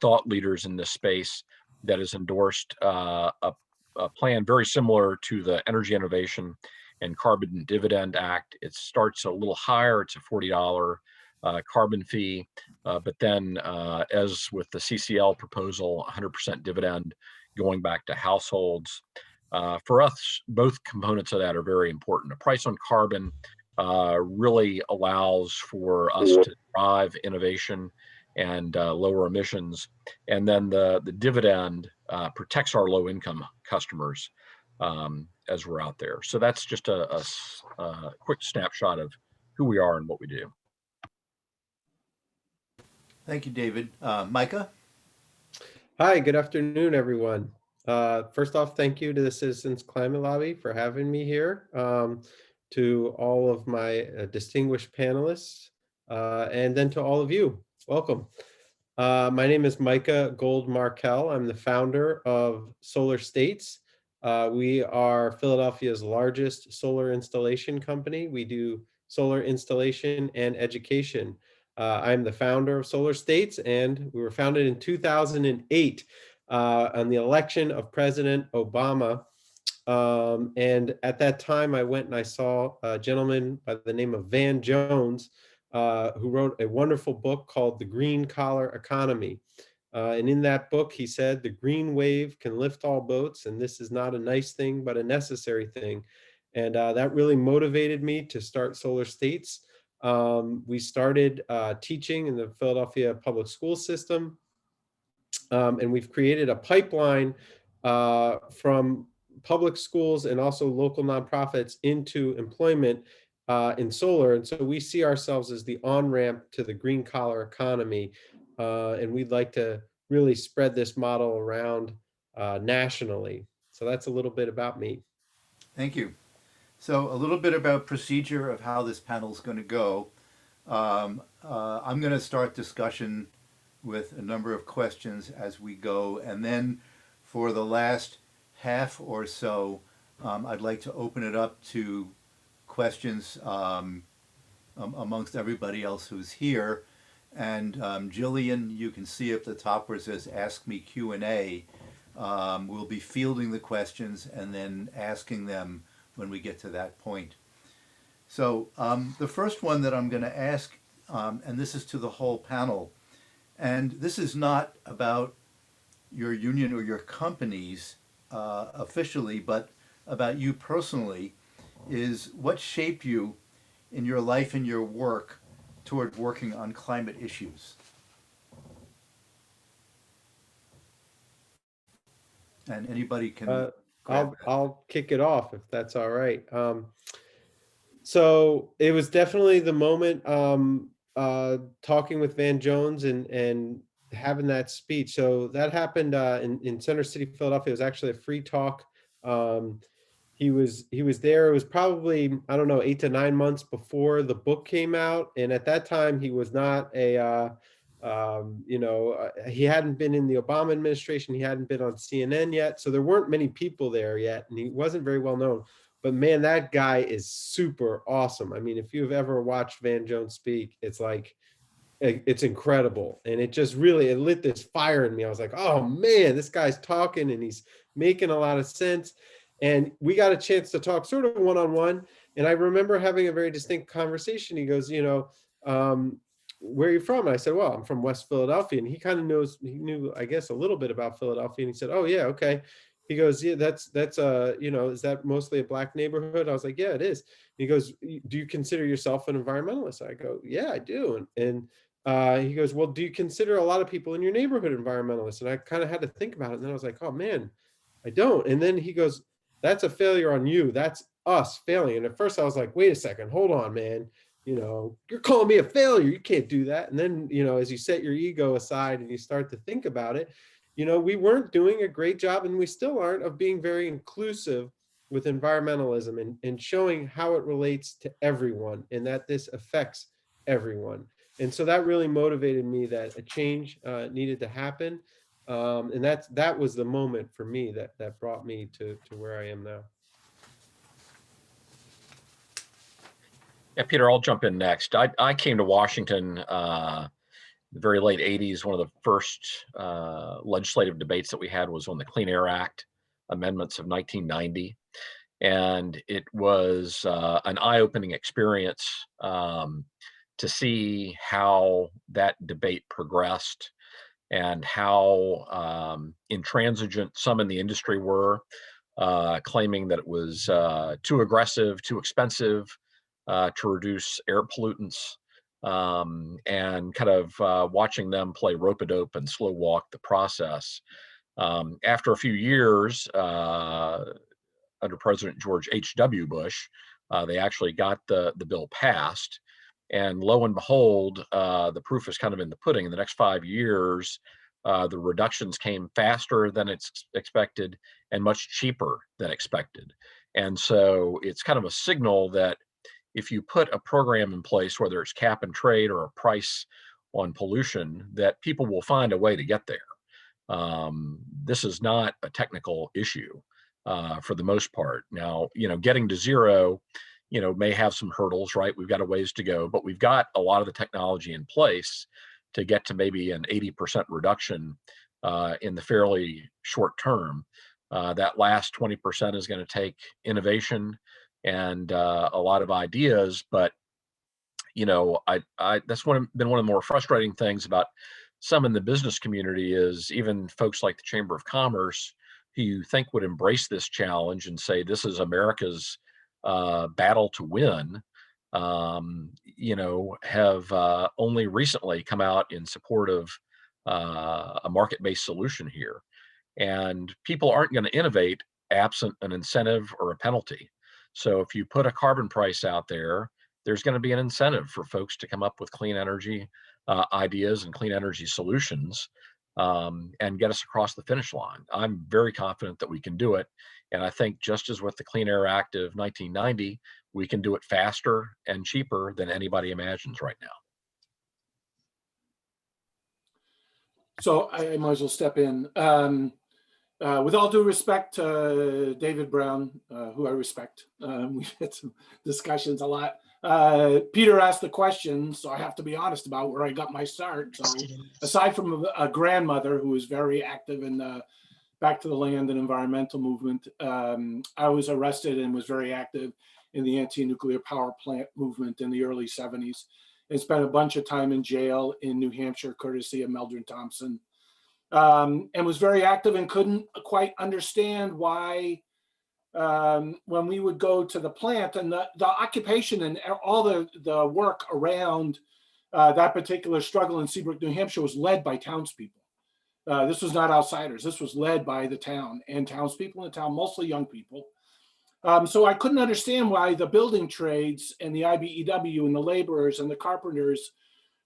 thought leaders in this space that has endorsed a plan very similar to the Energy Innovation and Carbon Dividend Act. It starts a little higher. It's a $40 carbon fee, but then as with the CCL proposal, 100% dividend going back to households. For us, both components of that are very important. A price on carbon really allows for us to drive innovation and lower emissions. And then the dividend protects our low income customers as we're out there. So that's just a quick snapshot of who we are and what we do. Thank you, David. Micah? Hi, good afternoon, everyone. First off, thank you to the Citizens Climate Lobby for having me here, to all of my distinguished panelists, and then to all of you. Welcome. My name is Micah Gold-Markel. I'm the founder of Solar States. We are Philadelphia's largest solar installation company. We do solar installation and education. I'm the founder of Solar States, and we were founded in 2008 on the election of President Obama. And at that time, I went and I saw a gentleman by the name of Van Jones, who wrote a wonderful book called The Green Collar Economy. And in that book, he said, the green wave can lift all boats, and this is not a nice thing, but a necessary thing. And that really motivated me to start Solar States. We started teaching in the Philadelphia public school system, and we've created a pipeline from public schools and also local nonprofits into employment in solar. And so we see ourselves as the on-ramp to the green collar economy. And we'd like to really spread this model around nationally. So that's a little bit about me. Thank you. So a little bit about procedure of how this panel is going to go. I'm going to start discussion with a number of questions as we go. And then for the last half or so, I'd like to open it up to questions amongst everybody else who's here. And Jillian, you can see at the top where it says Ask Me Q&A. We'll be fielding the questions and then asking them when we get to that point. So the first one that I'm going to ask, and this is to the whole panel, and this is not about your union or your companies officially, but about you personally, is what shaped you in your life and your work toward working on climate issues? And anybody can I'll kick it off if that's all right. So it was definitely the moment talking with Van Jones and having that speech. So that happened in Center City, Philadelphia. It was actually a free talk. He was there. It was probably, I don't know, 8 to 9 months before the book came out. And at that time, he was not a he hadn't been in the Obama administration. He hadn't been on CNN yet. So there weren't many people there yet, and he wasn't very well known. But man, that guy is super awesome. I mean, if you've ever watched Van Jones speak, it's like, it's incredible. And it just really, it lit this fire in me. I was like, oh man, this guy's talking and he's making a lot of sense. And we got a chance to talk sort of one-on-one. And I remember having a very distinct conversation. He goes, where are you from? And I said, well, I'm from West Philadelphia. And he kind of he knew, I guess, a little bit about Philadelphia. And he said, oh yeah, okay. He goes, yeah, that's is that mostly a Black neighborhood? I was like, yeah, it is. He goes, do you consider yourself an environmentalist? I go, yeah, I do. And he goes, well, do you consider a lot of people in your neighborhood environmentalists? And I kind of had to think about it. And then I was like, oh man, I don't. And then he goes, that's a failure on you. That's us failing. And at first I was like, wait a second, hold on, man. You're calling me a failure. You can't do that. And then, as you set your ego aside and you start to think about it, we weren't doing a great job, and we still aren't, of being very inclusive with environmentalism and showing how it relates to everyone and that this affects everyone. And so that really motivated me that a change needed to happen. And that was the moment for me that brought me to where I am now. Yeah, Peter, I'll jump in next. I came to Washington the very late 80s, one of the first legislative debates that we had was on the Clean Air Act amendments of 1990. And it was an eye-opening experience to see how that debate progressed and how intransigent some in the industry were, claiming that it was too aggressive, too expensive to reduce air pollutants, and kind of watching them play rope-a-dope and slow walk the process. After a few years, under President George H.W. Bush, they actually got the bill passed. And lo and behold, the proof is kind of in the pudding. In the next 5 years, the reductions came faster than it's expected and much cheaper than expected. And so it's kind of a signal that if you put a program in place, whether it's cap and trade or a price on pollution, that people will find a way to get there. This is not a technical issue for the most part. Now, getting to zero, may have some hurdles, right? We've got a ways to go, but we've got a lot of the technology in place to get to maybe an 80% reduction in the fairly short term. That last 20% is going to take innovation and a lot of ideas, but that's been one of the more frustrating things about some in the business community is even folks like the Chamber of Commerce, who you think would embrace this challenge and say this is America's battle to win, have only recently come out in support of a market-based solution here. And people aren't going to innovate absent an incentive or a penalty. So if you put a carbon price out there, there's going to be an incentive for folks to come up with clean energy ideas and clean energy solutions and get us across the finish line. I'm very confident that we can do it. And I think just as with the Clean Air Act of 1990, we can do it faster and cheaper than anybody imagines right now. So I might as well step in. With all due respect to David Brown, who I respect, we've had some discussions a lot. Peter asked the question, so I have to be honest about where I got my start. So aside from a grandmother who was very active in the Back to the Land and environmental movement, I was arrested and was very active in the anti-nuclear power plant movement in the early 70s and spent a bunch of time in jail in New Hampshire, courtesy of Meldrum Thompson. And was very active and couldn't quite understand why when we would go to the plant and the occupation and all the work around that particular struggle in Seabrook, New Hampshire was led by townspeople. This was not outsiders. This was led by the town and townspeople in the town, mostly young people. So I couldn't understand why the building trades and the IBEW and the laborers and the carpenters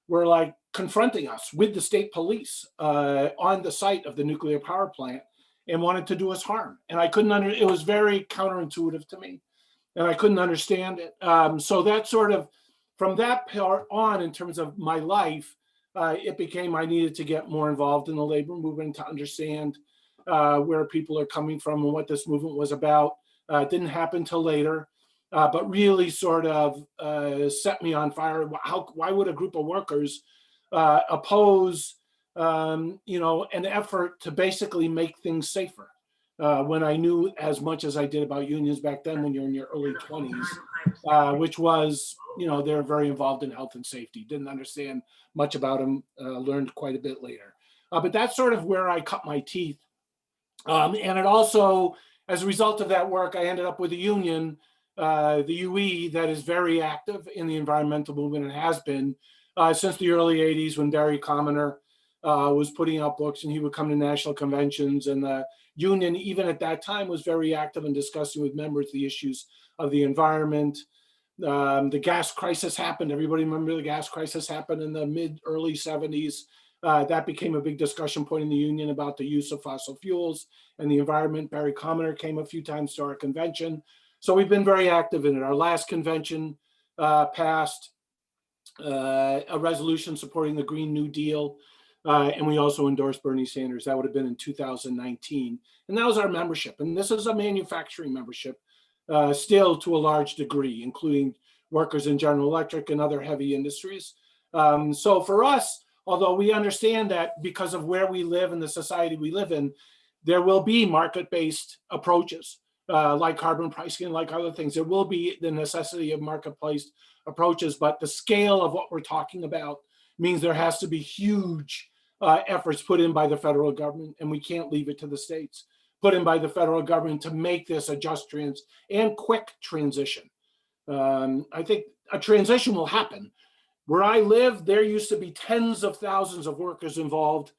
were like confronting us with the state police on the site of the nuclear power plant and wanted to do us harm. And I couldn't it was very counterintuitive to me and I couldn't understand it. So that sort of, from that part on in terms of my life, it became I needed to get more involved in the labor movement to understand where people are coming from and what this movement was about. It didn't happen till later. But really sort of set me on fire. Why would a group of workers oppose, an effort to basically make things safer? When I knew as much as I did about unions back then, when you're in your early 20s, which was, they're very involved in health and safety. Didn't understand much about them. Learned quite a bit later. But that's sort of where I cut my teeth. And it also, as a result of that work, I ended up with a union. The UE that is very active in the environmental movement and has been since the early 80s when Barry Commoner was putting out books and he would come to national conventions, and the union even at that time was very active in discussing with members the issues of the environment. The gas crisis happened. Everybody remember the gas crisis happened in the early 70s. That became a big discussion point in the union about the use of fossil fuels and the environment. Barry Commoner came a few times to our convention. So we've been very active in it. Our last convention passed a resolution supporting the Green New Deal, and we also endorsed Bernie Sanders. That would have been in 2019. And that was our membership. And this is a manufacturing membership still to a large degree, including workers in General Electric and other heavy industries. So for us, Although we understand that because of where we live and the society we live in, there will be market-based approaches like carbon pricing and like other things. There will be the necessity of marketplace approaches, but the scale of what we're talking about means there has to be huge efforts put in by the federal government, and we can't leave it to the states, put in by the federal government to make this a just and quick transition. I think a transition will happen. Where I live, there used to be tens of thousands of workers involved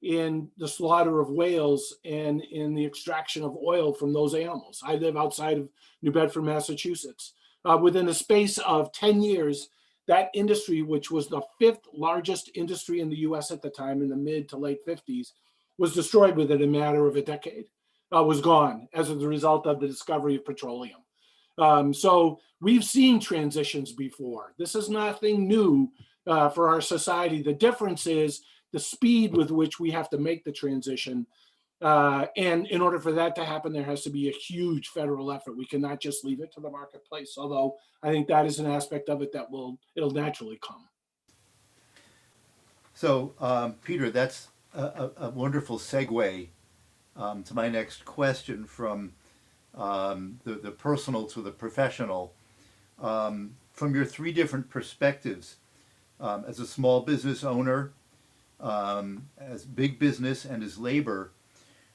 in the slaughter of whales and in the extraction of oil from those animals. I live outside of New Bedford, Massachusetts. Within the space of 10 years, that industry, which was the 5th largest industry in the US at the time in the mid to late 50s, was destroyed within a matter of a decade, was gone as a result of the discovery of petroleum. So we've seen transitions before. This is nothing new for our society. The difference is the speed with which we have to make the transition. And in order for that to happen, there has to be a huge federal effort. We cannot just leave it to the marketplace, although I think that is an aspect of it that it'll naturally come. So, Peter, that's a wonderful segue to my next question from the personal to the professional. From your 3 different perspectives, as a small business owner, as big business, and as labor,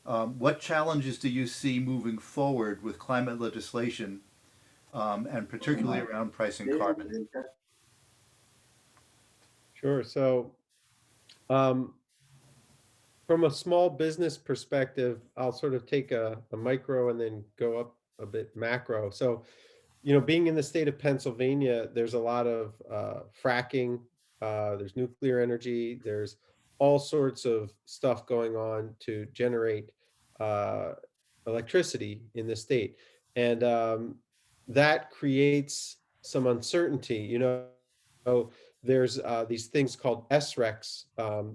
what challenges do you see moving forward with climate legislation, and particularly around pricing carbon? Sure. So from a small business perspective, I'll sort of take a micro and then go up a bit macro. So, being in the state of Pennsylvania, there's a lot of fracking, there's nuclear energy, there's all sorts of stuff going on to generate electricity in the state. And that creates some uncertainty. So there's these things called SRECs,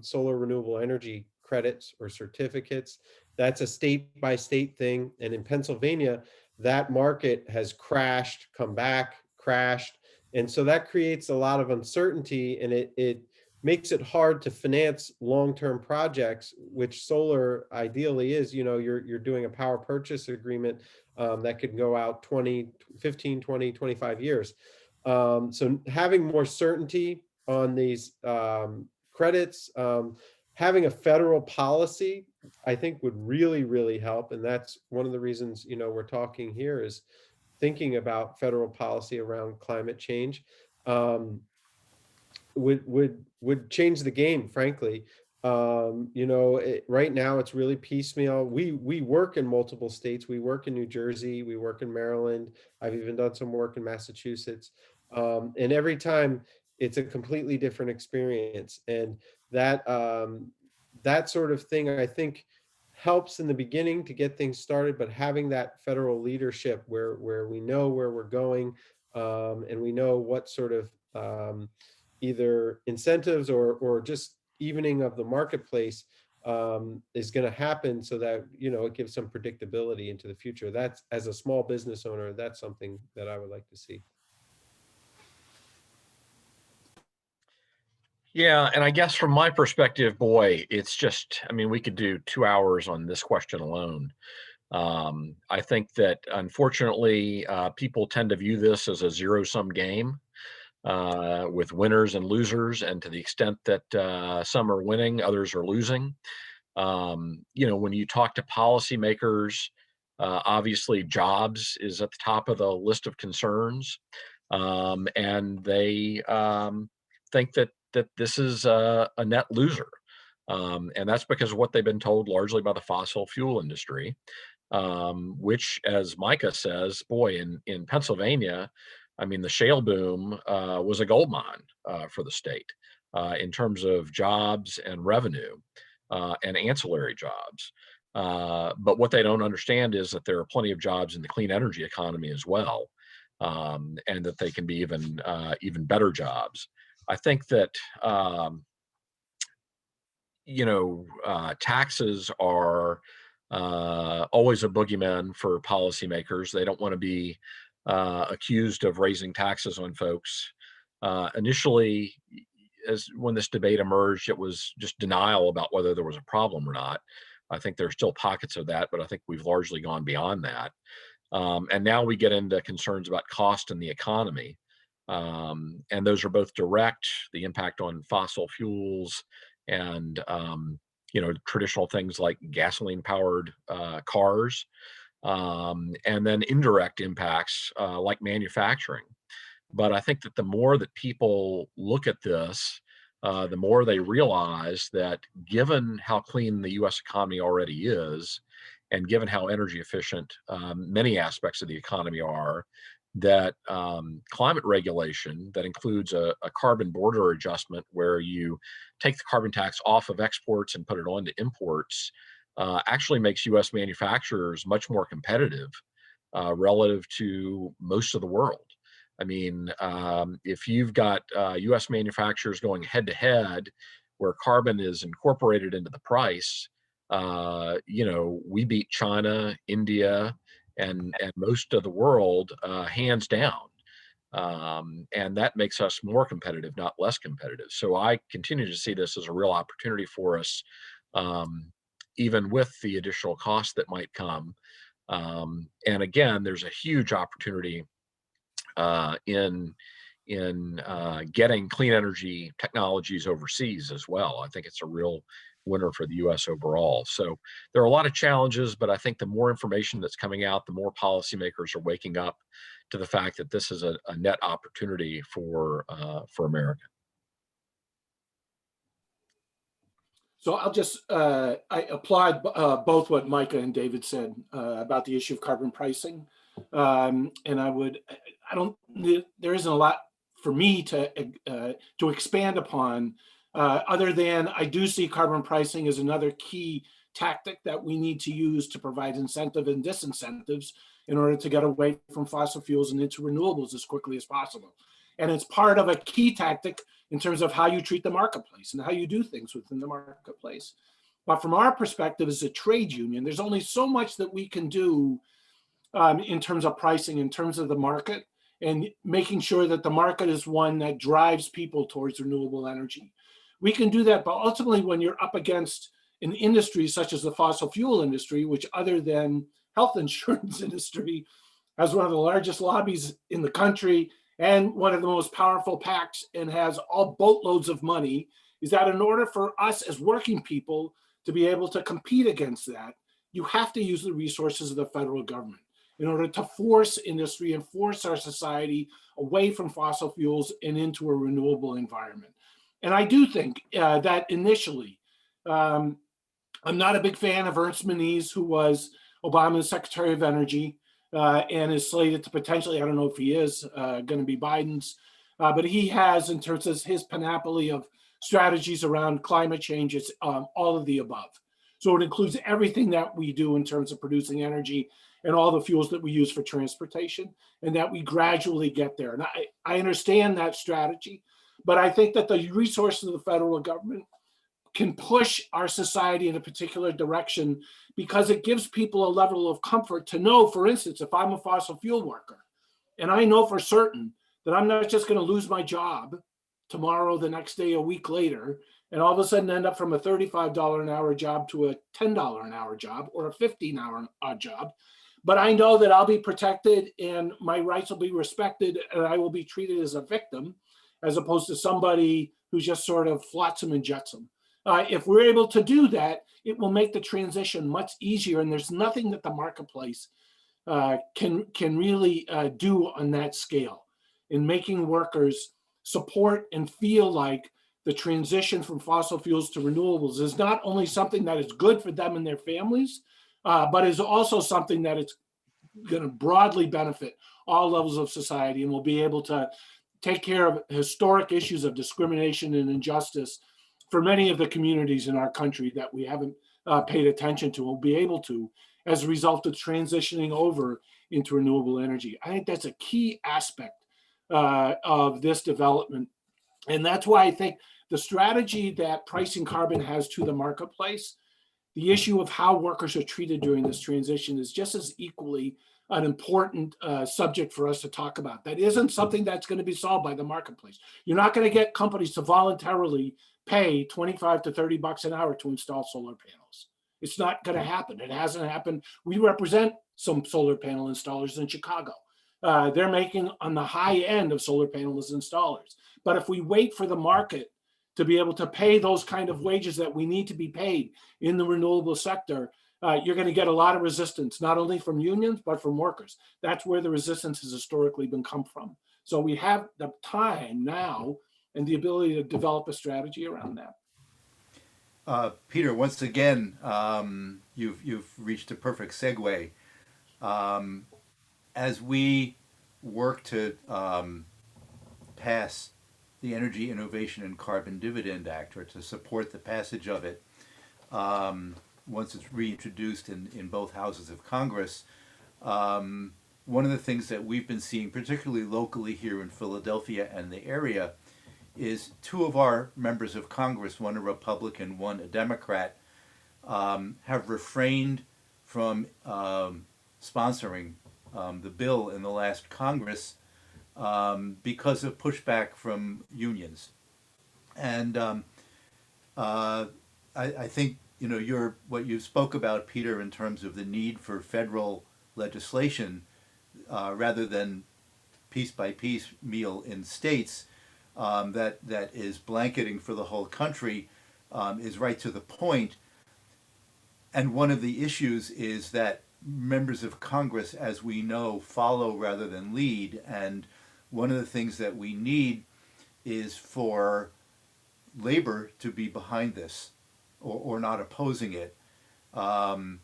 solar renewable energy credits or certificates. That's a state by state thing. And in Pennsylvania, that market has crashed, come back, crashed. And so that creates a lot of uncertainty, and it makes it hard to finance long-term projects, which solar ideally is. You're doing a power purchase agreement that could go out 15, 20, 25 years. So having more certainty on these credits, having a federal policy, I think would really, really help. And that's one of the reasons, we're talking here is thinking about federal policy around climate change. Would change the game, frankly. Right now it's really piecemeal. We work in multiple states. We work in New Jersey. We work in Maryland. I've even done some work in Massachusetts. And every time it's a completely different experience. And that sort of thing, I think, helps in the beginning to get things started, but having that federal leadership where we know where we're going, and we know what sort of either incentives or just evening of the marketplace is going to happen, so that it gives some predictability into the future. That's, as a small business owner, that's something that I would like to see. Yeah, and I guess from my perspective, boy, it's just, we could do 2 hours on this question alone. I think that unfortunately, people tend to view this as a zero-sum game with winners and losers, and to the extent that some are winning, others are losing. When you talk to policymakers, obviously jobs is at the top of the list of concerns, and they think that this is a net loser. And that's because of what they've been told largely by the fossil fuel industry, which, as Micah says, boy, in Pennsylvania, the shale boom was a gold mine for the state in terms of jobs and revenue and ancillary jobs. But what they don't understand is that there are plenty of jobs in the clean energy economy as well, and that they can be even better jobs. I think that taxes are always a boogeyman for policymakers. They don't want to be accused of raising taxes on folks. Initially, as when this debate emerged, it was just denial about whether there was a problem or not. I think there's still pockets of that, but I think we've largely gone beyond that. And now we get into concerns about cost in the economy. And those are both direct, the impact on fossil fuels and, traditional things like gasoline powered cars, and then indirect impacts like manufacturing. But I think that the more that people look at this, the more they realize that given how clean the US economy already is, and given how energy efficient many aspects of the economy are, that climate regulation that includes a carbon border adjustment where you take the carbon tax off of exports and put it onto imports actually makes US manufacturers much more competitive relative to most of the world. I mean, if you've got US manufacturers going head to head where carbon is incorporated into the price, we beat China, India, and most of the world hands down. And that makes us more competitive, not less competitive. So I continue to see this as a real opportunity for us, even with the additional costs that might come. And again, there's a huge opportunity in getting clean energy technologies overseas as well. I think it's a real winner for the US overall. So there are a lot of challenges, but I think the more information that's coming out, the more policymakers are waking up to the fact that this is a net opportunity for America. So I'll just, I applaud both what Micah and David said about the issue of carbon pricing. And there isn't a lot for me to expand upon other than I do see carbon pricing as another key tactic that we need to use to provide incentive and disincentives in order to get away from fossil fuels and into renewables as quickly as possible. And it's part of a key tactic in terms of how you treat the marketplace and how you do things within the marketplace. But from our perspective as a trade union, there's only so much that we can do in terms of pricing, in terms of the market, and making sure that the market is one that drives people towards renewable energy. We can do that, but ultimately when you're up against an industry such as the fossil fuel industry, which other than health insurance industry, has one of the largest lobbies in the country and one of the most powerful PACs and has all boatloads of money, is that in order for us as working people to be able to compete against that, you have to use the resources of the federal government in order to force industry and force our society away from fossil fuels and into a renewable environment. And I do think that initially, I'm not a big fan of Ernst Moniz, who was Obama's Secretary of Energy and is slated to potentially, I don't know if he is going to be Biden's, but he has, in terms of his panoply of strategies around climate change, it's all of the above. So it includes everything that we do in terms of producing energy and all the fuels that we use for transportation, and that we gradually get there. And I understand that strategy, but I think that the resources of the federal government can push our society in a particular direction because it gives people a level of comfort to know, for instance, if I'm a fossil fuel worker, and I know for certain that I'm not just going to lose my job tomorrow, the next day, a week later, and all of a sudden end up from a $35 an hour job to a $10 an hour job or a $15 job. But I know that I'll be protected and my rights will be respected and I will be treated as a victim as opposed to somebody who's just sort of flotsam and jetsam. If we're able to do that, it will make the transition much easier. And there's nothing that the marketplace can really do on that scale in making workers support and feel like the transition from fossil fuels to renewables is not only something that is good for them and their families, but is also something that it's going to broadly benefit all levels of society and will be able to take care of historic issues of discrimination and injustice for many of the communities in our country that we haven't paid attention to. Will be able to as a result of transitioning over into renewable energy. I think that's a key aspect of this development. And that's why I think the strategy that pricing carbon has to the marketplace, the issue of how workers are treated during this transition is just as equally an important subject for us to talk about. That isn't something that's going to be solved by the marketplace. You're not going to get companies to voluntarily pay 25 to 30 bucks an hour to install solar panels. It's not going to happen. It hasn't happened. We represent some solar panel installers in Chicago. They're making on the high end of solar panels installers. But if we wait for the market to be able to pay those kind of wages that we need to be paid in the renewable sector, you're going to get a lot of resistance, not only from unions, but from workers. That's where the resistance has historically been come from. So we have the time now and the ability to develop a strategy around that. Peter, once again, you've reached a perfect segue. As we work to pass the Energy Innovation and Carbon Dividend Act, or to support the passage of it, once it's reintroduced in both houses of Congress, one of the things that we've been seeing, particularly locally here in Philadelphia and the area, is two of our members of Congress, one a Republican, one a Democrat, have refrained from sponsoring the bill in the last Congress because of pushback from unions. And I think, you know, what you spoke about, Peter, in terms of the need for federal legislation rather than piece by piece meal in states that is blanketing for the whole country is right to the point. And one of the issues is that members of Congress, as we know, follow rather than lead. And one of the things that we need is for labor to be behind this or not opposing it. You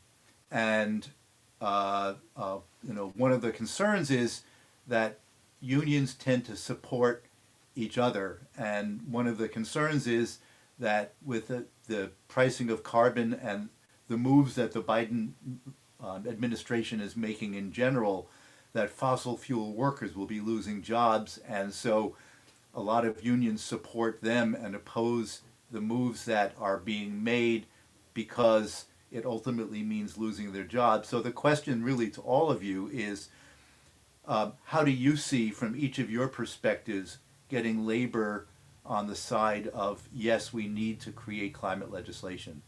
know, one of the concerns is that unions tend to support each other. And one of the concerns is that with the pricing of carbon and the moves that the Biden administration is making in general, that fossil fuel workers will be losing jobs. And so a lot of unions support them and oppose the moves that are being made because it ultimately means losing their jobs. So the question really to all of you is, how do you see from each of your perspectives getting labor on the side of, yes, we need to create climate legislation?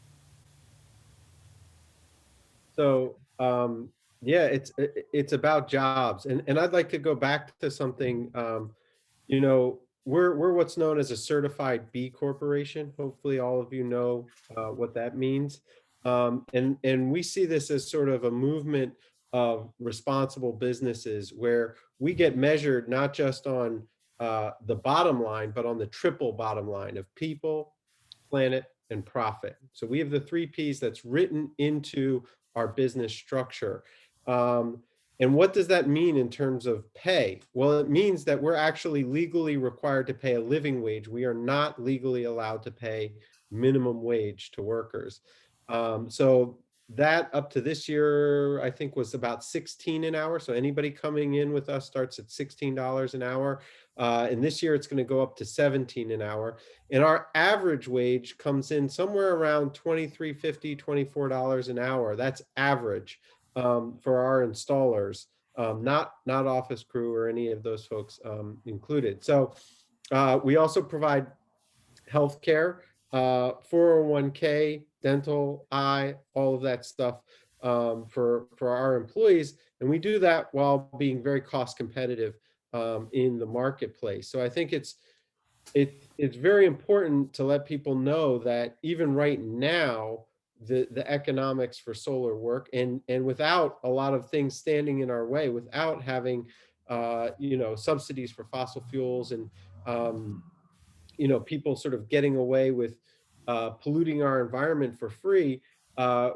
So yeah, it's about jobs, and I'd like to go back to something. You know, we're what's known as a certified B corporation. Hopefully, all of you know what that means. And we see this as sort of a movement of responsible businesses where we get measured not just on the bottom line, but on the triple bottom line of people, planet, and profit. So we have the 3 Ps that's written into our business structure. And what does that mean in terms of pay? Well, it means that we're actually legally required to pay a living wage. We are not legally allowed to pay minimum wage to workers. So that up to this year, I think was about 16 an hour. So anybody coming in with us starts at $16 an hour. And this year it's going to go up to 17 an hour. And our average wage comes in somewhere around $23.50, $24 an hour. That's average for our installers, not office crew or any of those folks included. So we also provide healthcare, 401k, dental, eye, all of that stuff for our employees. And we do that while being very cost competitive in the marketplace. So I think it's very important to let people know that even right now, the economics for solar work, and without a lot of things standing in our way, without having you know, subsidies for fossil fuels and you know, people sort of getting away with polluting our environment for free,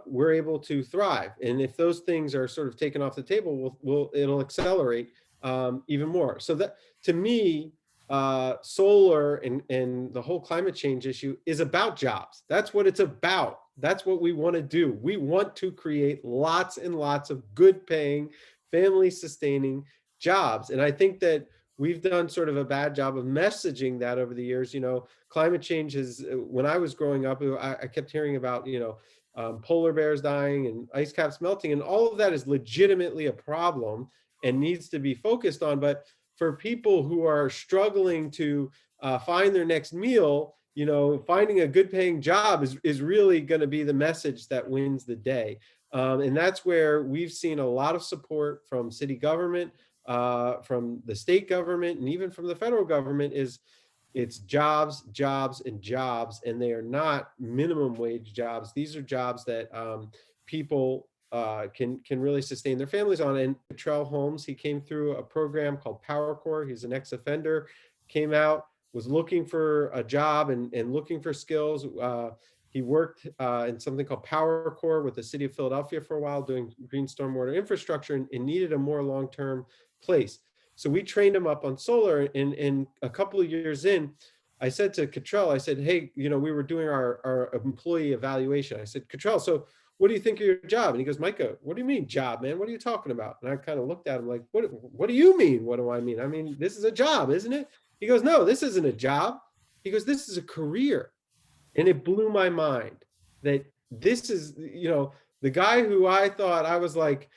we're able to thrive. And if those things are sort of taken off the table, it'll accelerate even more. So that, to me, solar and the whole climate change issue is about jobs. That's what it's about. That's what we want to do. We want to create lots and lots of good paying, family sustaining jobs. And I think that we've done sort of a bad job of messaging that over the years. You know, climate change is, when I was growing up, I kept hearing about, you know, polar bears dying and ice caps melting, and all of that is legitimately a problem and needs to be focused on. But for people who are struggling to find their next meal, you know, finding a good paying job is really going to be the message that wins the day. And that's where we've seen a lot of support from city government, from the state government, and even from the federal government. It's jobs, jobs, and jobs, and they are not minimum wage jobs. These are jobs that people can really sustain their families on. And Cottrell Holmes, he came through a program called Power Corps. He's an ex-offender, came out, was looking for a job and looking for skills. He worked in something called Power Corps with the city of Philadelphia for a while, doing green stormwater infrastructure, and needed a more long-term place. So we trained him up on solar, and a couple of years in, I said to Cottrell, I said, hey, you know, we were doing our employee evaluation. I said, Cottrell, so what do you think of your job? And he goes, Micah, what do you mean job, man? What are you talking about? And I kind of looked at him like, what do you mean? What do I mean? I mean, this is a job, isn't it? He goes, no, this isn't a job. He goes, this is a career. And it blew my mind that this is, you know, the guy who I thought, I was like,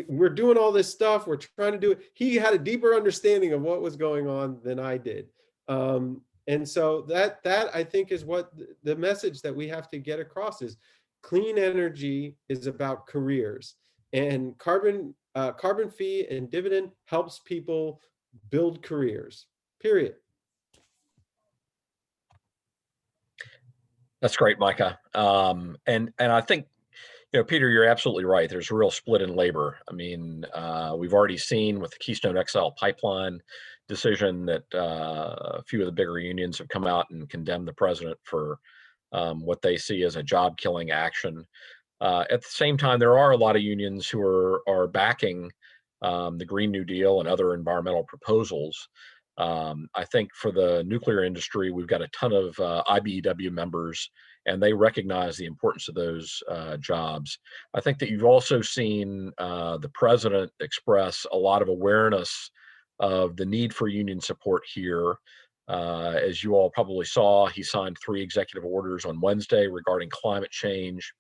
we're doing all this stuff, we're trying to do it. He had a deeper understanding of what was going on than I did. And so that I think is what the message that we have to get across is clean energy is about careers, and carbon fee and dividend helps people build careers, period. That's great, Micah. And I think, you know, Peter, you're absolutely right. There's a real split in labor. I mean, we've already seen with the Keystone XL pipeline decision that a few of the bigger unions have come out and condemned the president for what they see as a job-killing action. At the same time, there are a lot of unions who are backing the Green New Deal and other environmental proposals. I think for the nuclear industry, we've got a ton of IBEW members, and they recognize the importance of those jobs. I think that you've also seen the president express a lot of awareness of the need for union support here. As you all probably saw, he signed 3 executive orders on Wednesday regarding climate change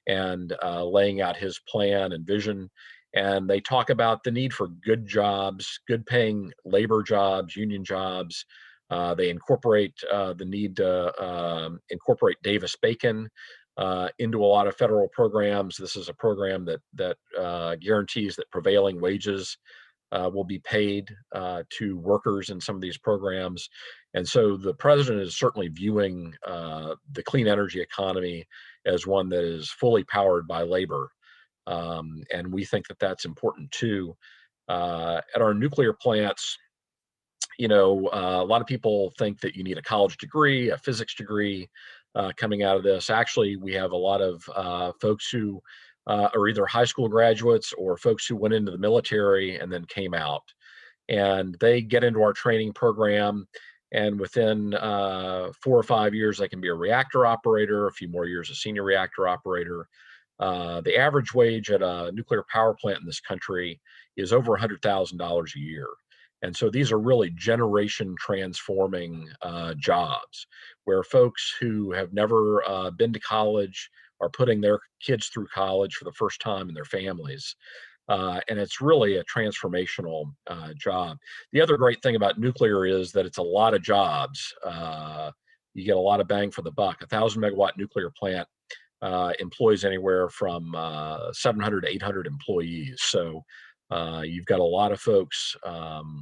and laying out his plan and vision. And they talk about the need for good jobs, good paying labor jobs, union jobs. They incorporate the need to incorporate Davis-Bacon into a lot of federal programs. This is a program that guarantees that prevailing wages will be paid to workers in some of these programs. And so the president is certainly viewing the clean energy economy as one that is fully powered by labor. And we think that that's important too. At our nuclear plants, you know, a lot of people think that you need a college degree, a physics degree coming out of this. Actually, we have a lot of folks who are either high school graduates or folks who went into the military and then came out. And they get into our training program, and within 4 or 5 years, they can be a reactor operator, a few more years a senior reactor operator. The average wage at a nuclear power plant in this country is over $100,000 a year. And so these are really generation transforming jobs where folks who have never been to college are putting their kids through college for the first time in their families. And it's really a transformational job. The other great thing about nuclear is that it's a lot of jobs. You get a lot of bang for the buck. 1,000 megawatt nuclear plant employs anywhere from 700 to 800 employees. So you've got a lot of folks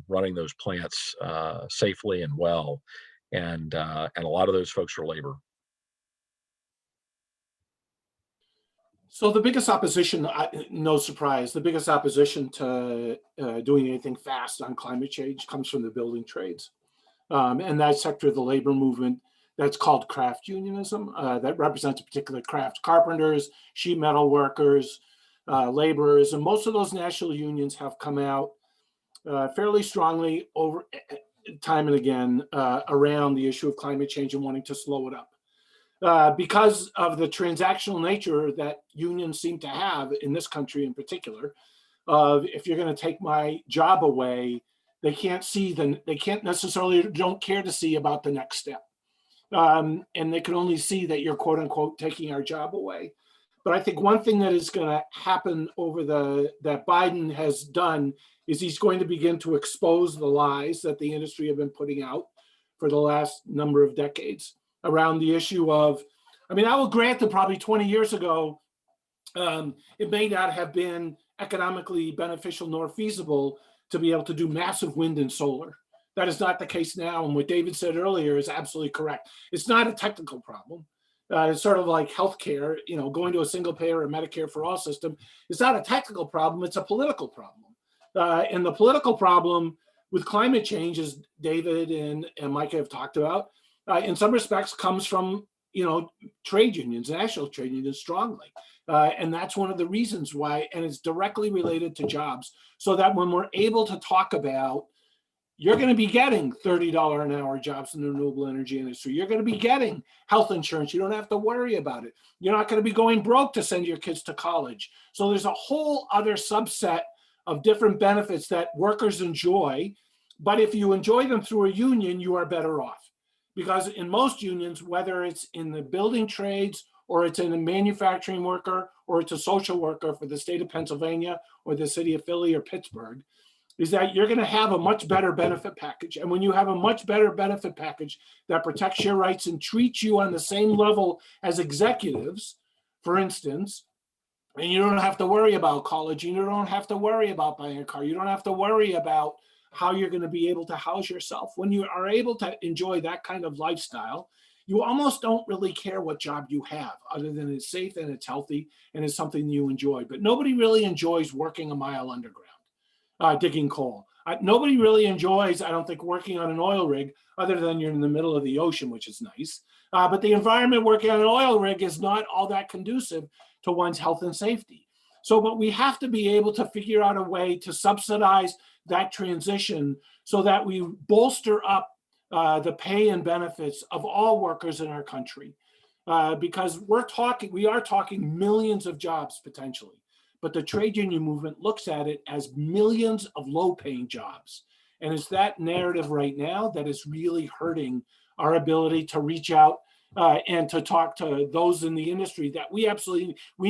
running those plants safely and well, and a lot of those folks are labor. So the biggest opposition, no surprise, the biggest opposition to doing anything fast on climate change comes from the building trades. And that sector of the labor movement that's called craft unionism, that represents a particular craft: carpenters, sheet metal workers, laborers. And most of those national unions have come out fairly strongly over time and again around the issue of climate change and wanting to slow it up. Because of the transactional nature that unions seem to have in this country in particular, if you're going to take my job away, they can't necessarily, don't care to see about the next step. And they can only see that you're quote unquote taking our job away. But I think one thing that is going to happen that Biden has done is he's going to begin to expose the lies that the industry have been putting out for the last number of decades around the issue of, I mean, I will grant that probably 20 years ago, it may not have been economically beneficial nor feasible to be able to do massive wind and solar. That is not the case now. And what David said earlier is absolutely correct. It's not a technical problem. It's sort of like healthcare, you know, going to a single payer or Medicare for all system. It's not a technical problem, it's a political problem. And the political problem with climate change, as David and Micah have talked about, in some respects comes from, you know, trade unions, national trade unions strongly. And that's one of the reasons why, and it's directly related to jobs, so that when we're able to talk about, you're going to be getting $30 an hour jobs in the renewable energy industry. You're going to be getting health insurance. You don't have to worry about it. You're not going to be going broke to send your kids to college. So there's a whole other subset of different benefits that workers enjoy. But if you enjoy them through a union, you are better off. Because in most unions, whether it's in the building trades or it's in a manufacturing worker or it's a social worker for the state of Pennsylvania or the city of Philly or Pittsburgh, is that you're going to have a much better benefit package. And when you have a much better benefit package that protects your rights and treats you on the same level as executives, for instance, and you don't have to worry about college, you don't have to worry about buying a car, you don't have to worry about how you're going to be able to house yourself. When you are able to enjoy that kind of lifestyle, you almost don't really care what job you have, other than it's safe and it's healthy and it's something you enjoy. But nobody really enjoys working a mile underground. Digging coal. Nobody really enjoys, I don't think, working on an oil rig, other than you're in the middle of the ocean, which is nice. But the environment working on an oil rig is not all that conducive to one's health and safety. So, but we have to be able to figure out a way to subsidize that transition so that we bolster up the pay and benefits of all workers in our country. Because we are talking millions of jobs potentially. But the trade union movement looks at it as millions of low-paying jobs. And it's that narrative right now that is really hurting our ability to reach out and to talk to those in the industry that we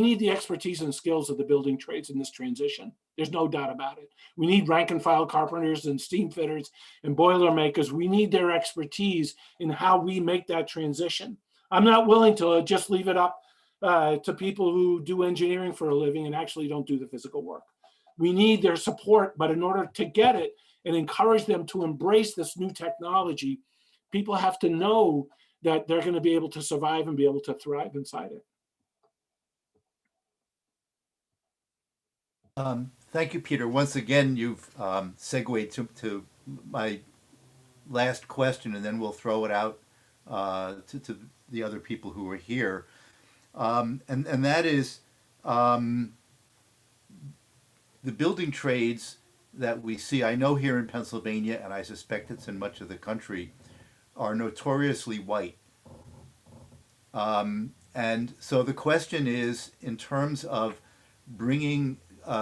need the expertise and skills of the building trades in this transition. There's no doubt about it. We need rank and file carpenters and steam fitters and boiler makers. We need their expertise in how we make that transition. I'm not willing to just leave it up to people who do engineering for a living and actually don't do the physical work. We need their support, but in order to get it and encourage them to embrace this new technology, people have to know that they're going to be able to survive and be able to thrive inside it. Thank you, Peter. Once again, you've segued to my last question, and then we'll throw it out to the other people who are here. And that is the building trades that we see, I know here in Pennsylvania, and I suspect it's in much of the country, are notoriously white. And so the question is, in terms of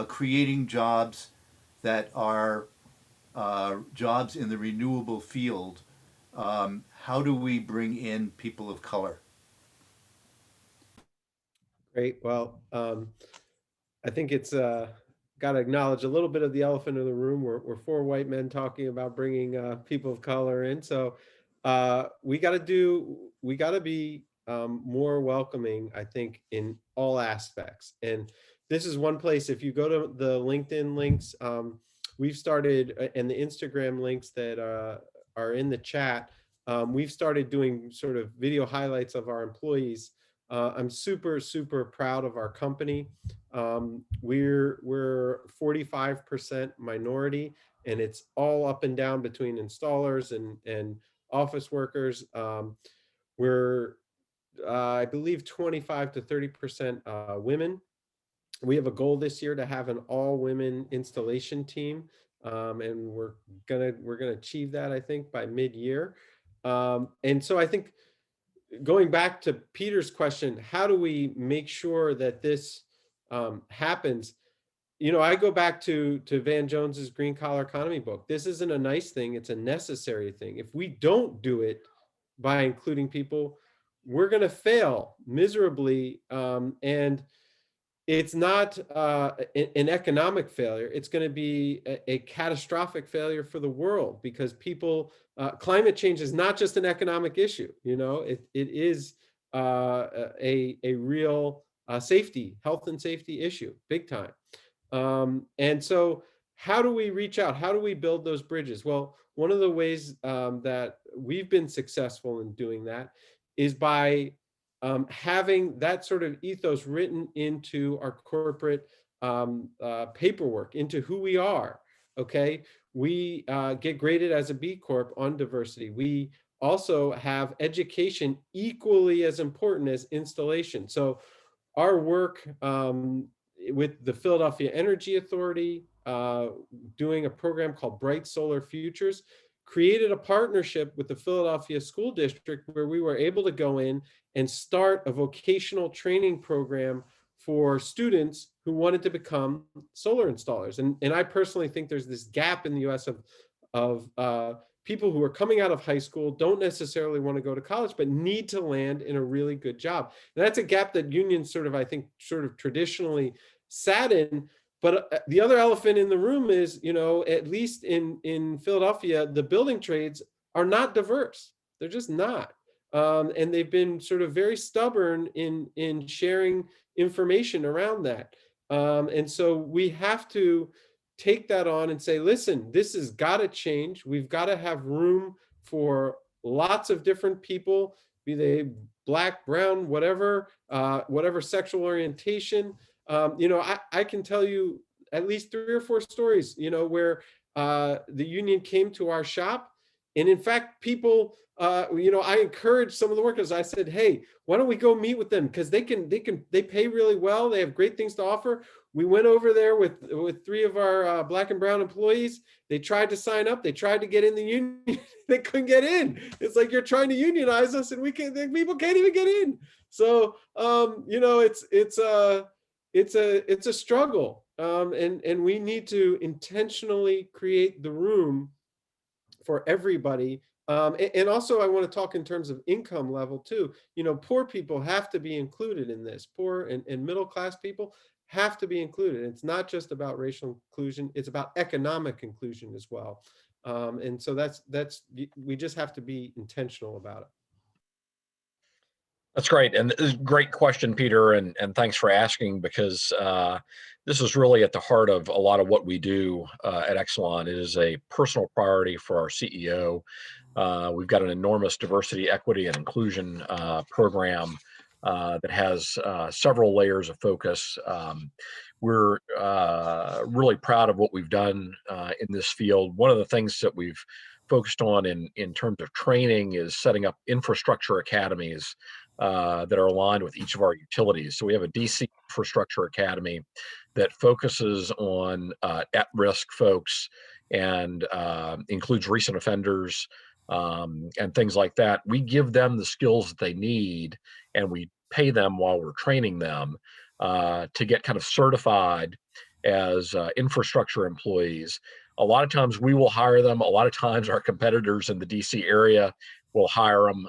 creating jobs that are jobs in the renewable field, how do we bring in people of color? Great. Well, I think it's got to acknowledge a little bit of the elephant in the room. We're four white men talking about bringing people of color in. So we got to be more welcoming, I think, in all aspects. And this is one place, if you go to the LinkedIn links, we've started, and the Instagram links that are in the chat, we've started doing sort of video highlights of our employees. I'm super, super proud of our company. We're 45% minority, and it's all up and down between installers and office workers. We're, I believe, 25 to 30% women. We have a goal this year to have an all-women installation team, and we're gonna achieve that, I think, by mid-year. And so I think, going back to Peter's question, how do we make sure that this happens? You know, I go back to Van Jones's Green Collar Economy book. This isn't a nice thing, it's a necessary thing. If we don't do it by including people, we're going to fail miserably. And it's not an economic failure. It's going to be a catastrophic failure for the world, because people, climate change is not just an economic issue. It is a real health and safety issue, big time. And so how do we reach out? How do we build those bridges? Well, one of the ways that we've been successful in doing that is by having that sort of ethos written into our corporate paperwork, into who we are. Okay, we get graded as a B Corp on diversity. We also have education equally as important as installation. So our work with the Philadelphia Energy Authority, doing a program called Bright Solar Futures, created a partnership with the Philadelphia School District, where we were able to go in and start a vocational training program for students who wanted to become solar installers. And I personally think there's this gap in the US of people who are coming out of high school, don't necessarily want to go to college, but need to land in a really good job. And that's a gap that unions I think traditionally sat in. But the other elephant in the room is, at least in Philadelphia, the building trades are not diverse. They're just not. And they've been very stubborn in sharing information around that. And so we have to take that on and say, listen, this has got to change. We've got to have room for lots of different people, be they black, brown, whatever sexual orientation. I can tell you at least 3 or 4 stories, where the union came to our shop. And in fact, people, I encouraged some of the workers. I said, hey, why don't we go meet with them? Because they pay really well. They have great things to offer. We went over there with 3 of our black and brown employees. They tried to sign up. They tried to get in the union. They couldn't get in. It's like, you're trying to unionize us, and people can't even get in. So, it's a struggle. And we need to intentionally create the room for everybody. And also, I want to talk in terms of income level too. Poor people have to be included in this. Poor and middle class people have to be included. It's not just about racial inclusion, it's about economic inclusion as well. And so we just have to be intentional about it. That's great. And this is a great question, Peter, and thanks for asking, because this is really at the heart of a lot of what we do at Exelon. It is a personal priority for our CEO. We've got an enormous diversity, equity, and inclusion program that has several layers of focus. We're really proud of what we've done in this field. One of the things that we've focused on in terms of training is setting up infrastructure academies that are aligned with each of our utilities. So we have a DC Infrastructure Academy that focuses on at-risk folks and includes recent offenders and things like that. We give them the skills that they need, and we pay them while we're training them to get kind of certified as infrastructure employees. A lot of times we will hire them. A lot of times our competitors in the DC area will hire them,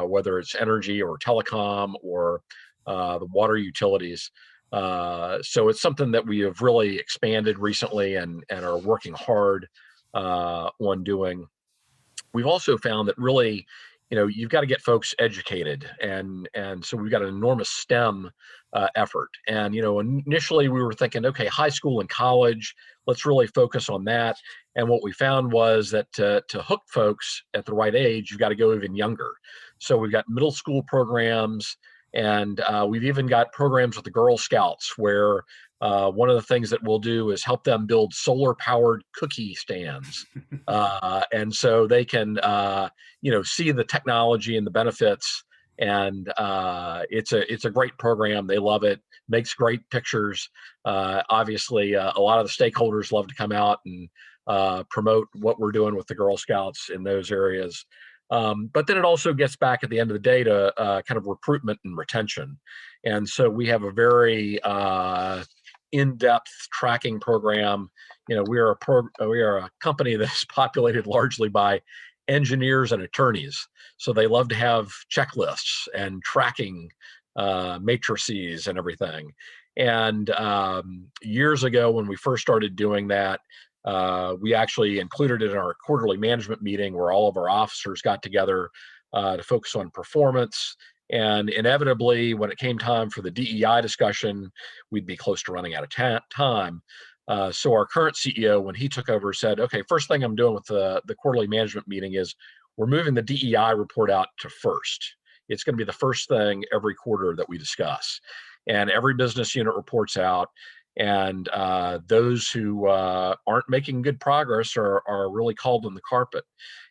whether it's energy or telecom or the water utilities. So it's something that we have really expanded recently and are working hard on doing. We've also found that really, you've got to get folks educated, and so we've got an enormous STEM effort. And initially we were thinking, okay, high school and college, let's really focus on that. And what we found was that to hook folks at the right age, you've got to go even younger. So we've got middle school programs, and we've even got programs with the Girl Scouts, where one of the things that we'll do is help them build solar-powered cookie stands. And so they can, see the technology and the benefits. And it's a great program. They love it. Makes great pictures. Obviously, a lot of the stakeholders love to come out and promote what we're doing with the Girl Scouts in those areas. But then it also gets back at the end of the day to kind of recruitment and retention. And so we have a very in-depth tracking program. We are a company that's populated largely by engineers and attorneys. So they love to have checklists and tracking matrices and everything. And years ago, when we first started doing that, we actually included it in our quarterly management meeting where all of our officers got together to focus on performance. And inevitably, when it came time for the DEI discussion, we'd be close to running out of time. So our current CEO, when he took over, said, okay, first thing I'm doing with the quarterly management meeting is we're moving the DEI report out to first. It's going to be the first thing every quarter that we discuss. And every business unit reports out. And those who aren't making good progress are really called on the carpet.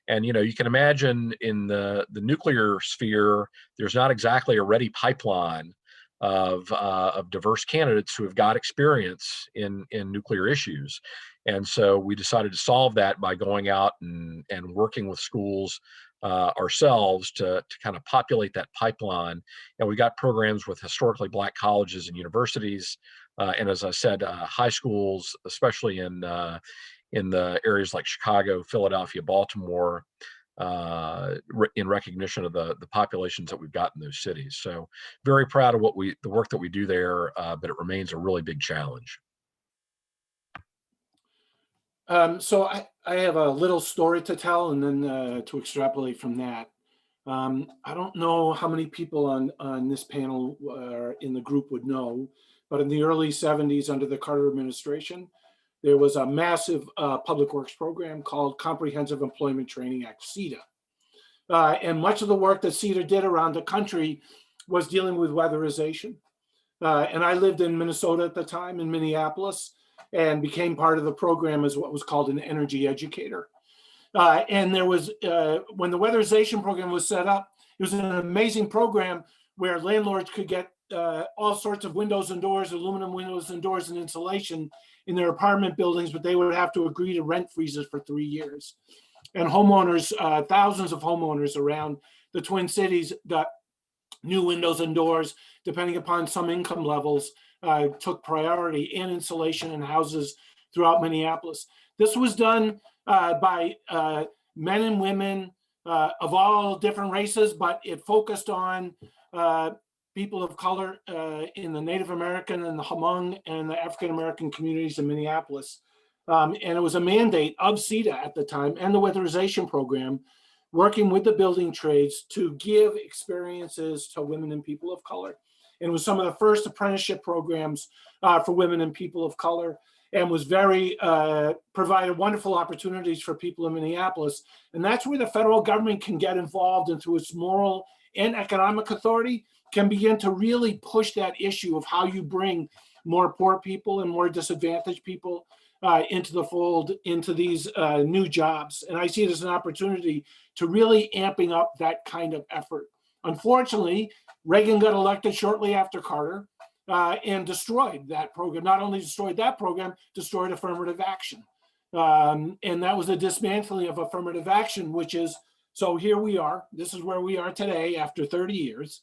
And you can imagine in the nuclear sphere, there's not exactly a ready pipeline of diverse candidates who have got experience in nuclear issues. And so we decided to solve that by going out and working with schools ourselves to kind of populate that pipeline. And we got programs with historically Black colleges and universities, and as I said, high schools, especially in the areas like Chicago, Philadelphia, Baltimore, in recognition of the populations that we've got in those cities. So very proud of the work that we do there, but it remains a really big challenge. So I have a little story to tell and then to extrapolate from that. I don't know how many people on this panel in the group would know, but in the early 70s under the Carter administration, there was a massive public works program called Comprehensive Employment Training Act, CETA. And much of the work that CETA did around the country was dealing with weatherization. And I lived in Minnesota at the time, in Minneapolis, and became part of the program as what was called an energy educator. And there was, when the weatherization program was set up, it was an amazing program where landlords could get all sorts of windows and doors, aluminum windows and doors and insulation in their apartment buildings, but they would have to agree to rent freezes for 3 years. And homeowners, thousands of homeowners around the Twin Cities got new windows and doors, depending upon some income levels, took priority, and insulation in houses throughout Minneapolis. This was done by men and women of all different races, but it focused on people of color in the Native American and the Hmong and the African American communities in Minneapolis. And it was a mandate of CETA at the time and the weatherization program, working with the building trades to give experiences to women and people of color. And it was some of the first apprenticeship programs for women and people of color, and was very, provided wonderful opportunities for people in Minneapolis. And that's where the federal government can get involved, and through its moral and economic authority can begin to really push that issue of how you bring more poor people and more disadvantaged people into the fold, into these new jobs. And I see it as an opportunity to really amping up that kind of effort. Unfortunately, Reagan got elected shortly after Carter and destroyed that program. Not only destroyed that program, destroyed affirmative action. And that was the dismantling of affirmative action, which is, so here we are. This is where we are today after 30 years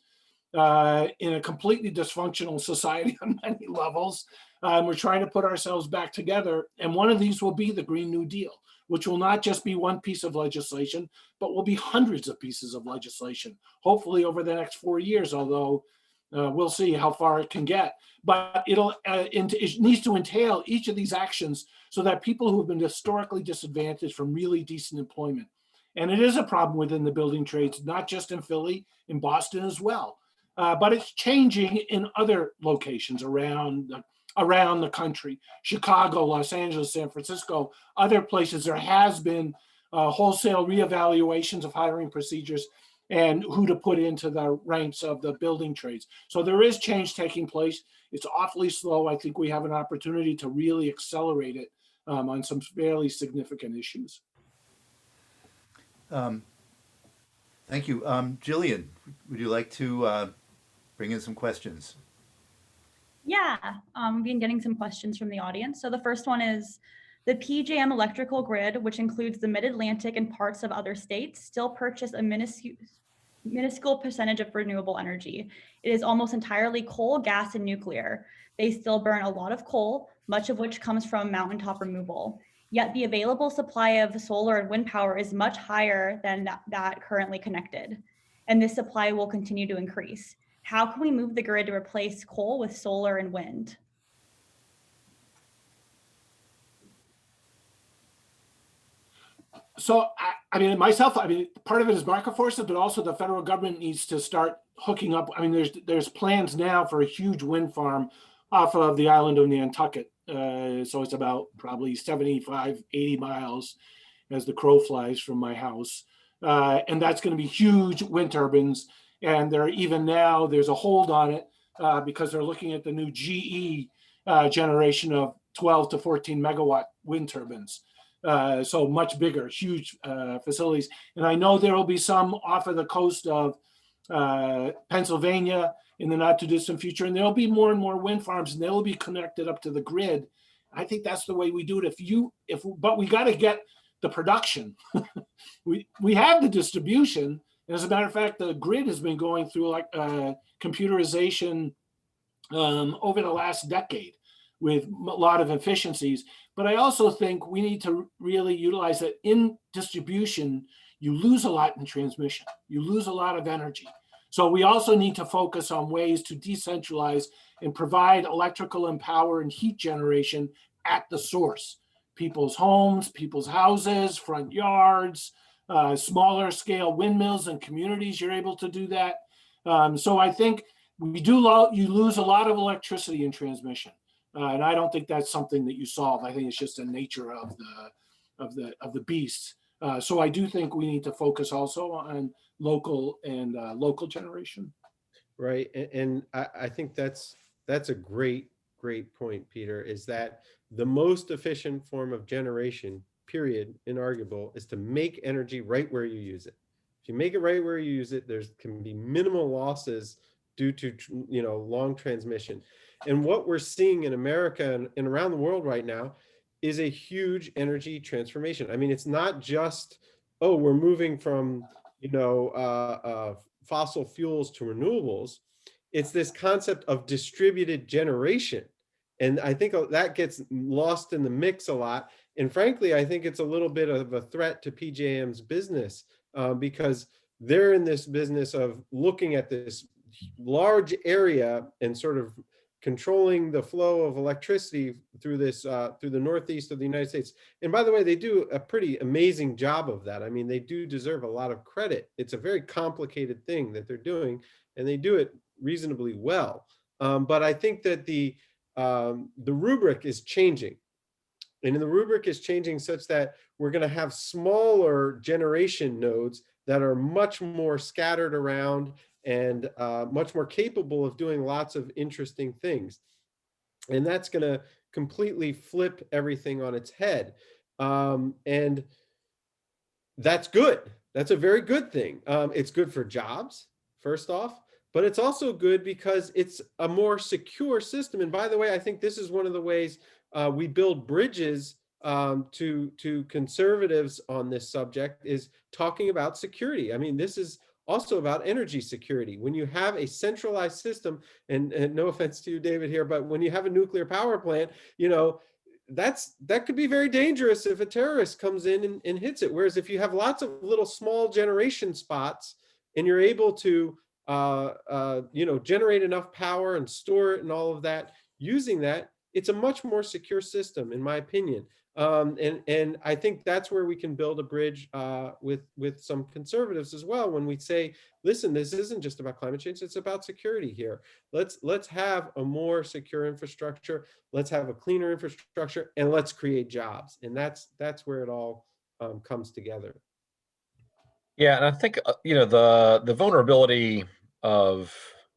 in a completely dysfunctional society on many levels. We're trying to put ourselves back together. And one of these will be the Green New Deal, which will not just be one piece of legislation, but will be hundreds of pieces of legislation, hopefully over the next 4 years, although we'll see how far it can get. But it needs to entail each of these actions so that people who have been historically disadvantaged from really decent employment. And it is a problem within the building trades, not just in Philly, in Boston as well. But it's changing in other locations around the country. Chicago, Los Angeles, San Francisco, other places, there has been wholesale reevaluations of hiring procedures and who to put into the ranks of the building trades. So there is change taking place. It's awfully slow. I think we have an opportunity to really accelerate it on some fairly significant issues. Thank you. Jillian, would you like to bring in some questions? Yeah, we've been getting some questions from the audience. So the first one is, the PJM electrical grid, which includes the Mid-Atlantic and parts of other states, still purchase a minuscule percentage of renewable energy. It is almost entirely coal, gas, and nuclear. They still burn a lot of coal, much of which comes from mountaintop removal. Yet the available supply of solar and wind power is much higher than that currently connected. And this supply will continue to increase. How can we move the grid to replace coal with solar and wind? So, I mean, myself, I mean, part of it is market forces, but also the federal government needs to start hooking up. I mean, there's plans now for a huge wind farm off of the island of Nantucket. So it's about probably 75, 80 miles as the crow flies from my house. And that's going to be huge wind turbines. And they're even now, there's a hold on it because they're looking at the new GE generation of 12 to 14 megawatt wind turbines. So much bigger, huge facilities. And I know there will be some off of the coast of Pennsylvania in the not too distant future. And there'll be more and more wind farms and they'll be connected up to the grid. I think that's the way we do it. But we got to get the production. we have the distribution. And as a matter of fact, the grid has been going through like computerization over the last decade with a lot of efficiencies. But I also think we need to really utilize that in distribution, you lose a lot in transmission. You lose a lot of energy. So we also need to focus on ways to decentralize and provide electrical and power and heat generation at the source. People's homes, people's houses, front yards, smaller scale windmills and communities, you're able to do that. So I think you lose a lot of electricity in transmission. And I don't think that's something that you solve. I think it's just the nature of the beast. So I do think we need to focus also on local and local generation. Right, and I think that's a great point, Peter, is that the most efficient form of generation, period, inarguable, is to make energy right where you use it. If you make it right where you use it, there can be minimal losses due to long transmission. And what we're seeing in America and around the world right now is a huge energy transformation. I mean, it's not just, oh, we're moving from fossil fuels to renewables. It's this concept of distributed generation. And I think that gets lost in the mix a lot. And frankly, I think it's a little bit of a threat to PJM's business because they're in this business of looking at this large area and sort of controlling the flow of electricity through the Northeast of the United States. And by the way, they do a pretty amazing job of that. I mean, they do deserve a lot of credit. It's a very complicated thing that they're doing, and they do it reasonably well. But I think that the rubric is changing. And the rubric is changing such that we're going to have smaller generation nodes that are much more scattered around and much more capable of doing lots of interesting things. And that's going to completely flip everything on its head. And that's good. That's a very good thing. It's good for jobs, first off, but it's also good because it's a more secure system. And by the way, I think this is one of the ways we build bridges to conservatives on this subject, is talking about security. I mean, this is also about energy security. When you have a centralized system, and no offense to you, David, here, but when you have a nuclear power plant, that could be very dangerous if a terrorist comes in and hits it. Whereas if you have lots of little small generation spots and you're able to generate enough power and store it and all of that, using that, it's a much more secure system, in my opinion. And I think that's where we can build a bridge with some conservatives as well, when we say, listen, this isn't just about climate change, it's about security here. Let's have a more secure infrastructure, let's have a cleaner infrastructure, and let's create jobs. And that's where it all comes together. Yeah, and I think the vulnerability of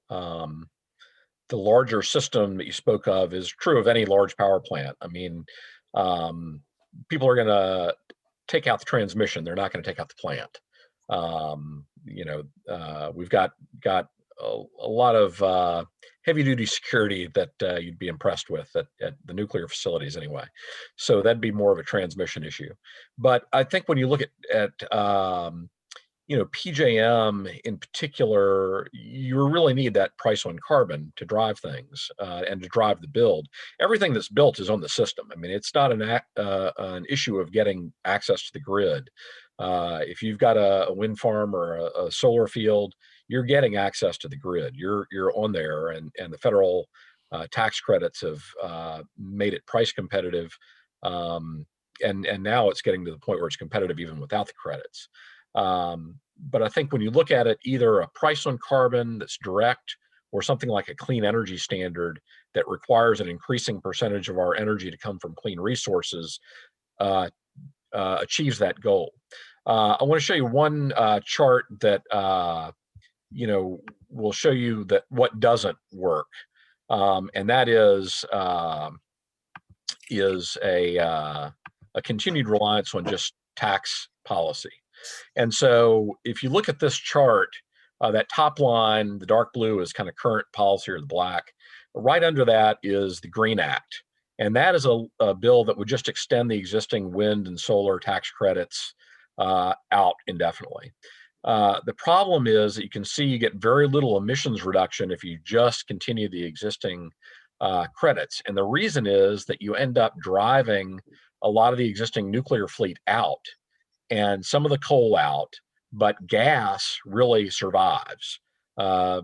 the larger system that you spoke of is true of any large power plant. I mean, people are going to take out the transmission; they're not going to take out the plant. We've got a lot of heavy-duty security that you'd be impressed with at the nuclear facilities, anyway. So that'd be more of a transmission issue. But I think when you look at PJM in particular, you really need that price on carbon to drive things and to drive the build. Everything that's built is on the system. I mean, it's not an issue of getting access to the grid. If you've got a wind farm or a solar field, you're getting access to the grid. You're on there, and the federal tax credits have made it price competitive, and now it's getting to the point where it's competitive even without the credits. But I think when you look at it, either a price on carbon that's direct, or something like a clean energy standard that requires an increasing percentage of our energy to come from clean resources, achieves that goal. I want to show you one chart that will show you that what doesn't work, and that is a continued reliance on just tax policy. And so if you look at this chart, that top line, the dark blue, is kind of current policy, or the black. Right under that is the Green Act. And that is a bill that would just extend the existing wind and solar tax credits out indefinitely. The problem is that you can see you get very little emissions reduction if you just continue the existing credits. And the reason is that you end up driving a lot of the existing nuclear fleet out and some of the coal out, but gas really survives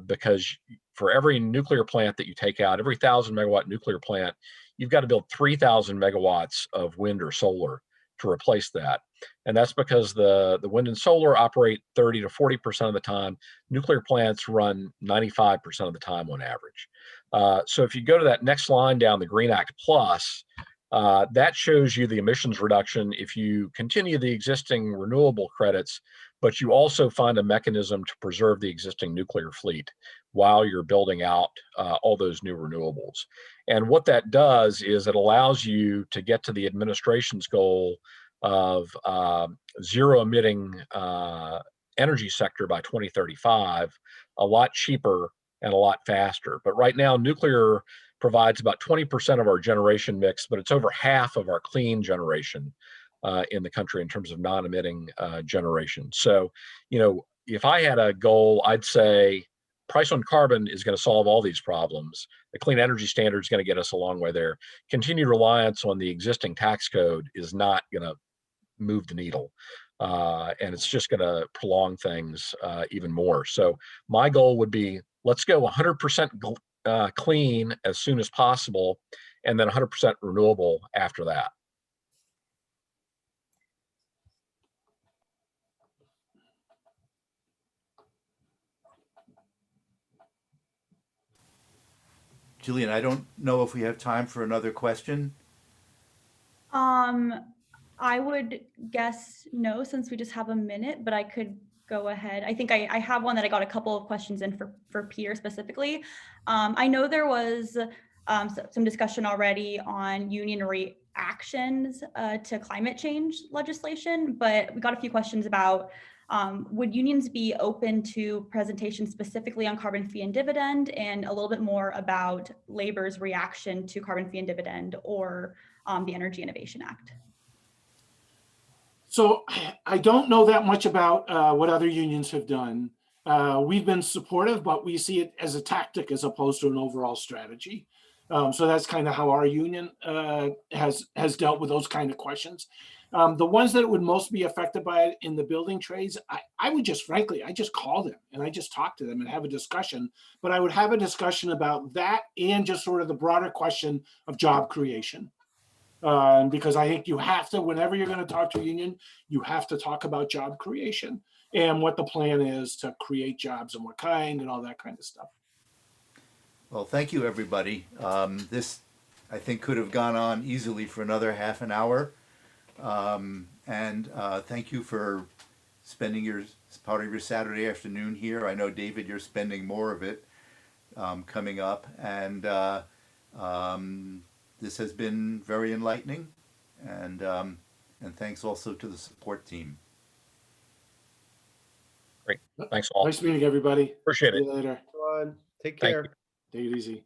because for every nuclear plant that you take out, every 1,000 megawatt nuclear plant, you've got to build 3,000 megawatts of wind or solar to replace that. And that's because the wind and solar operate 30 to 40% of the time. Nuclear plants run 95% of the time on average. So if you go to that next line down, the Green Act Plus, that shows you the emissions reduction if you continue the existing renewable credits, but you also find a mechanism to preserve the existing nuclear fleet while you're building out all those new renewables. And what that does is it allows you to get to the administration's goal of zero emitting energy sector by 2035 a lot cheaper and a lot faster. But right now, nuclear provides about 20% of our generation mix, but it's over half of our clean generation in the country in terms of non-emitting generation. So, if I had a goal, I'd say price on carbon is going to solve all these problems. The clean energy standard is going to get us a long way there. Continued reliance on the existing tax code is not going to move the needle. And it's just going to prolong things even more. So my goal would be, let's go 100% clean as soon as possible, and then 100% renewable after that. Jillian, I don't know if we have time for another question. I would guess no, since we just have a minute, but I could go ahead. I think I have one that I got a couple of questions in for Peter specifically. I know there was some discussion already on union reactions to climate change legislation, but we got a few questions about would unions be open to presentations specifically on carbon fee and dividend, and a little bit more about labor's reaction to carbon fee and dividend, or the Energy Innovation Act? So I don't know that much about what other unions have done. We've been supportive, but we see it as a tactic as opposed to an overall strategy. So that's kind of how our union has dealt with those kind of questions. The ones that would most be affected by it in the building trades, I would just, frankly, I just call them and I just talk to them and have a discussion. But I would have a discussion about that and just sort of the broader question of job creation. Because I think you have to, whenever you're going to talk to a union, you have to talk about job creation and what the plan is to create jobs and what kind and all that kind of stuff. Well, thank you, everybody. This, I think, could have gone on easily for another half an hour. And thank you for spending part of your Saturday afternoon here. I know, David, you're spending more of it coming up. And this has been very enlightening. And thanks also to the support team. Great. Thanks all. Nice meeting everybody. Appreciate it. See you later. Everyone, take Thank care. you. Take it easy.